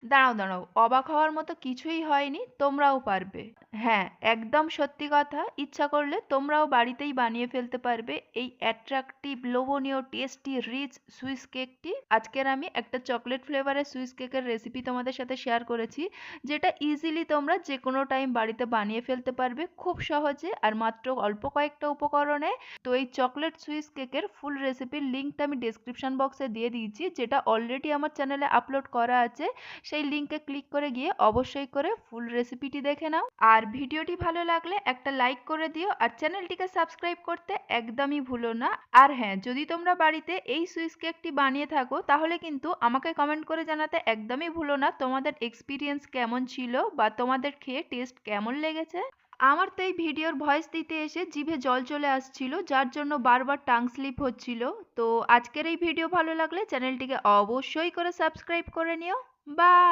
দাঁড়াও দাঁড়াও, অবাক হওয়ার মতো কিছুই হয়নি, তোমরাও পারবে। হ্যাঁ, একদম সত্যি কথা, ইচ্ছা করলে তোমরাও বাড়িতেই বানিয়ে ফেলতে পারবে এই অ্যাট্রাকটিভ, লোভনীয়, টেস্টি, রিচ সুইস কেকটি। আজকের আমি একটা চকলেট ফ্লেভারের সুইস কেকের রেসিপি তোমাদের সাথে শেয়ার করেছি, যেটা ইজিলি তোমরা যে কোনো টাইম বাড়িতে বানিয়ে ফেলতে পারবে খুব সহজে আর মাত্র অল্প কয়েকটা উপকরণে। তো এই চকলেট সুইস কেকের ফুল রেসিপির লিঙ্কটা আমি ডেসক্রিপশন বক্সে দিয়ে দিয়েছি, যেটা অলরেডি আমার চ্যানেলে আপলোড করা আছে। সেই লিঙ্কে ক্লিক করে গিয়ে অবশ্যই করে ফুল রেসিপিটি দেখে নাও। আর ভিডিওটি ভালো লাগলে একটা লাইক করে দিও আর চ্যানেলটিকে সাবস্ক্রাইব করতে একদমই ভুলো না। আর হ্যাঁ, যদি তোমরা বাড়িতে এই সুইস কেকটি বানিয়ে থাকো তাহলে কিন্তু আমাকে কমেন্ট করে জানাতে একদমই ভুলো না তোমাদের এক্সপিরিয়েন্স কেমন ছিল বা তোমাদের খেয়ে টেস্ট কেমন লেগেছে। আমার তো এই ভিডিওর ভয়েস দিতে এসে জিভে জল চলে আসছিল, যার জন্য বারবার টাং স্লিপ হচ্ছিল। তো আজকের এই ভিডিও ভালো লাগলে চ্যানেলটিকে অবশ্যই করে সাবস্ক্রাইব করে নিও। বাই।